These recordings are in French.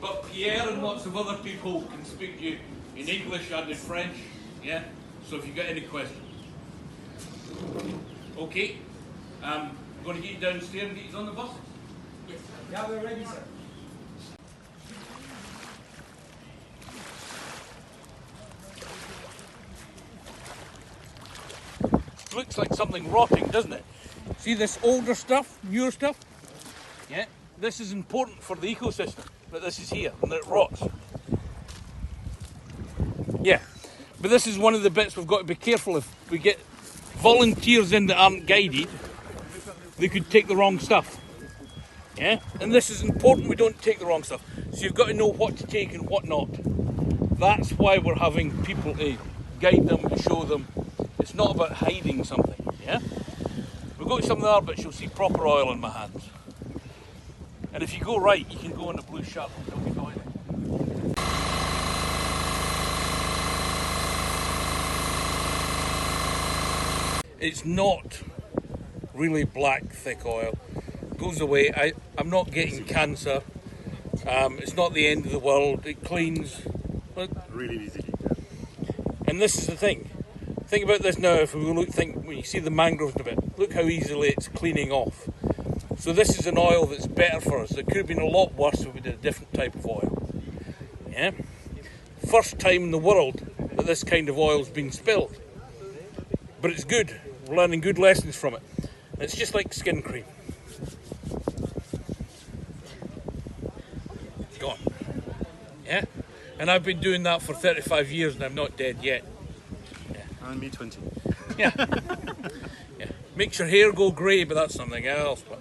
but Pierre and lots of other people can speak to you in English and in French, yeah? So if you've got any questions. Okay, I'm going to get you downstairs and get you on the bus. Yes. Yeah, we're ready, sir. Looks like something rotting, doesn't it? See this older stuff, newer stuff? Yeah, this is important for the ecosystem, that this is here and that it rots. Yeah, but this is one of the bits we've got to be careful. If we get volunteers in that aren't guided, they could take the wrong stuff. Yeah, and this is important, we don't take the wrong stuff. So you've got to know what to take and what not. That's why we're having people to guide them, to show them. It's not about hiding something, yeah? We'll go to some of the other bits, you'll see proper oil in my hands. And if you go right, you can go in the blue shuttle. Don't be noisy. It's not really black, thick oil. It goes away. I'm not getting cancer. It's not the end of the world. It cleans. Look. Really easily. And this is the thing. Think about this now. If we look, when you see the mangroves in a bit, look how easily it's cleaning off. So this is an oil that's better for us. It could have been a lot worse if we did a different type of oil. Yeah. First time in the world that this kind of oil's been spilled. But it's good. We're learning good lessons from it. And it's just like skin cream. Gone. Yeah? And I've been doing that for 35 years and I'm not dead yet. And me 20. Yeah. Yeah. Makes your hair go grey, but that's something else. But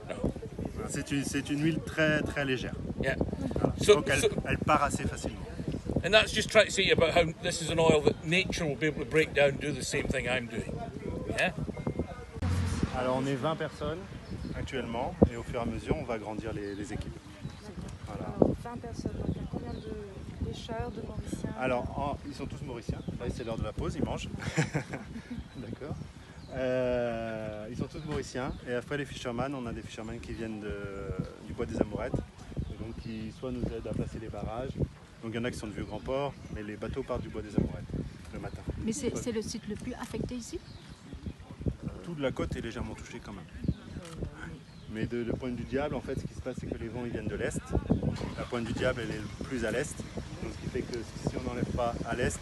no. C'est une huile très très légère. Yeah. Donc elle part assez facilement. And that's just trying to say about how this is an oil that nature will be able to break down and do the same thing I'm doing. Yeah? Alors on est 20 personnes actuellement et au fur et à mesure on va agrandir les équipes. Voilà. Alors, 20 personnes, donc il y a combien de pêcheurs, de Mauriciens? Alors ils sont tous mauriciens, là c'est l'heure de la pause, ils mangent. D'accord. Ils sont tous mauriciens et après les fishermen, on a des fishermen qui viennent du bois des Amourettes, et donc qui soit nous aident à placer les barrages. Donc il y en a qui sont de Vieux-Grand-Port, mais les bateaux partent du bois des Amourettes le matin. Mais c'est le site le plus affecté ici? Toute la côte est légèrement touchée quand même. Mais de Pointe du Diable, en fait, ce qui se passe, c'est que les vents ils viennent de l'est. La Pointe du Diable, elle est plus à l'est. Donc, ce qui fait que si on n'enlève pas à l'est,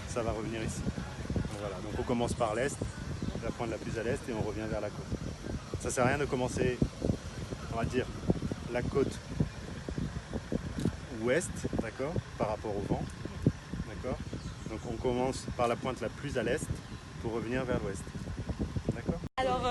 ça va revenir ici. Donc, voilà. Donc, on commence par l'est, la pointe la plus à l'est, et on revient vers la côte. Ça sert à rien de commencer, on va dire, la côte ouest, d'accord, par rapport au vent, d'accord. Donc, on commence par la pointe la plus à l'est pour revenir vers l'ouest. Alors,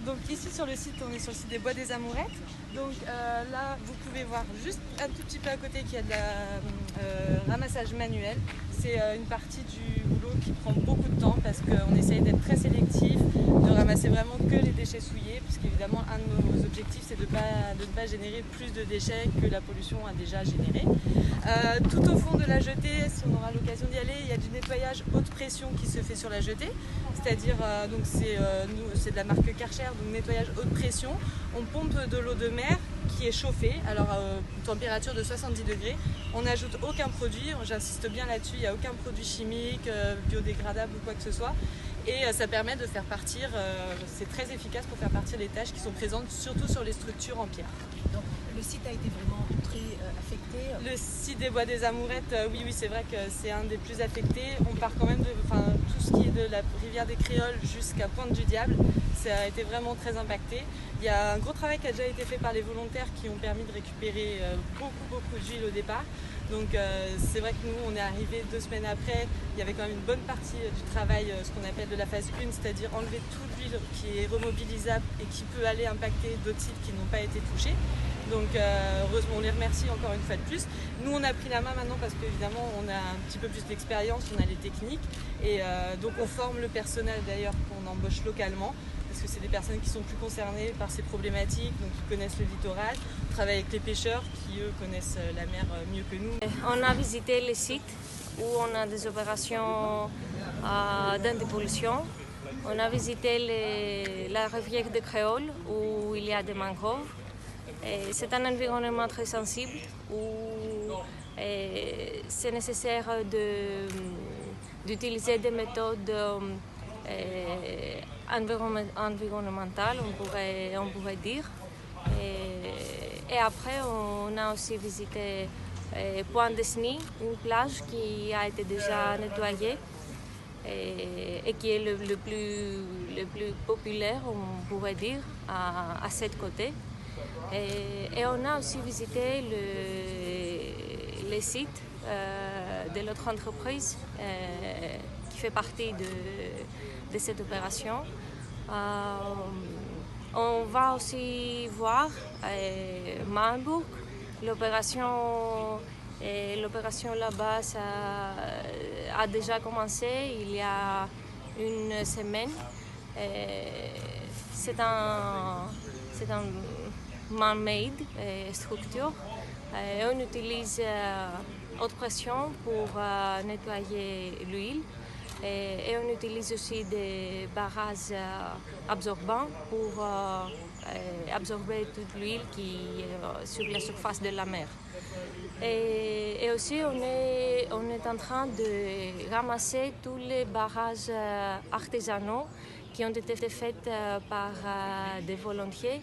donc ici sur le site, on est sur le site des Bois des Amourettes. Donc là, vous pouvez voir juste un tout petit peu à côté qu'il y a de la ramassage manuel. C'est une partie du boulot qui prend beaucoup de temps parce qu'on essaye d'être très sélectif, de ramasser vraiment que les déchets souillés, puisqu'évidemment un de nos objectifs c'est de ne pas générer plus de déchets que la pollution a déjà généré. Tout au fond de la jetée, si on aura l'occasion d'y aller, il y a du nettoyage haute pression qui se fait sur la jetée, c'est-à-dire donc c'est de la marque Karcher, donc nettoyage haute pression. On pompe de l'eau de mer qui est chauffée, alors température de 70 degrés. On n'ajoute aucun produit, j'insiste bien là-dessus, il n'y a aucun produit chimique, biodégradable ou quoi que ce soit. Et ça permet de faire partir, c'est très efficace pour faire partir les taches qui sont présentes surtout sur les structures en pierre. Donc le site a été vraiment très affecté? Le site des Bois des Amourettes, oui c'est vrai que c'est un des plus affectés. On part quand même de tout ce qui est de la rivière des Créoles jusqu'à Pointe du Diable. Ça a été vraiment très impacté. Il y a un gros travail qui a déjà été fait par les volontaires qui ont permis de récupérer beaucoup d'huile au départ. Donc c'est vrai que nous on est arrivé 2 semaines après, il y avait quand même une bonne partie du travail, ce qu'on appelle de la phase 1, c'est-à-dire enlever toute l'huile qui est remobilisable et qui peut aller impacter d'autres sites qui n'ont pas été touchés. Donc heureusement on les remercie encore une fois de plus. Nous on a pris la main maintenant parce qu'évidemment on a un petit peu plus d'expérience, on a les techniques et donc on forme le personnel d'ailleurs qu'on embauche localement. Parce que c'est des personnes qui sont plus concernées par ces problématiques, donc qui connaissent le littoral. On travaille avec les pêcheurs qui, eux, connaissent la mer mieux que nous. On a visité les sites où on a des opérations d'antipollution. On a visité la rivière de Créole où il y a des mangroves. C'est un environnement très sensible où c'est nécessaire d'utiliser des méthodes environnementales, on pourrait dire. Et après, on a aussi visité Point de Sny, une plage qui a été déjà nettoyée et qui est le plus populaire, on pourrait dire, à cette côté. Et on a aussi visité les sites de notre entreprise qui fait partie de cette opération. On va aussi voir Marburg. L'opération là-bas a déjà commencé il y a une semaine. C'est un man-made structure. On utilise haute pression pour nettoyer l'huile. Et on utilise aussi des barrages absorbants pour absorber toute l'huile qui est sur la surface de la mer. Et aussi, on est en train de ramasser tous les barrages artisanaux qui ont été faits par des volontiers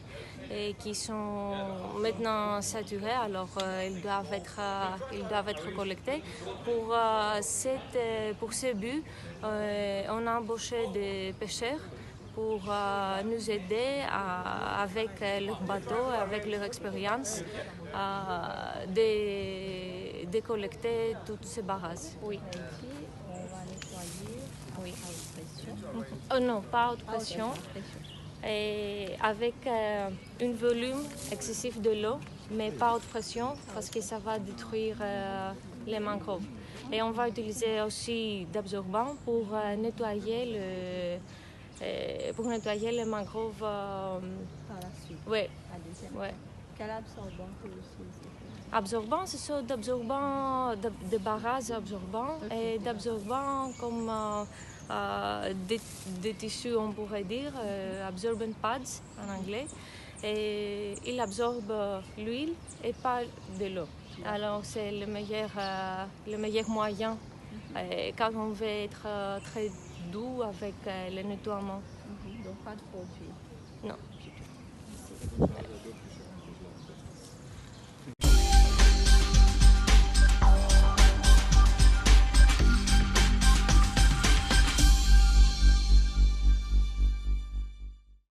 et qui sont maintenant saturés, alors ils doivent être collectés. Pour ce but, on a embauché des pêcheurs pour nous aider avec leur bateau, avec leur expérience, de collecter tous ces barrages. Oui. On va nettoyer Oui. à haute pression. Oh non, pas à haute pression. Et avec un volume excessif de l'eau, mais pas à haute pression parce que ça va détruire les mangroves. Et on va utiliser aussi d'absorbants pour nettoyer les mangroves. Par la suite. Oui. À deuxième. Ouais. Quel absorbant que vous utilisez? Absorbants, ce sont d'absorbants, de barrages absorbants et d'absorbants comme des tissus, on pourrait dire, absorbent pads en anglais. Et ils absorbent l'huile et pas de l'eau. Alors c'est le meilleur moyen quand on veut être très doux avec le nettoiement. Donc pas de produit. Non.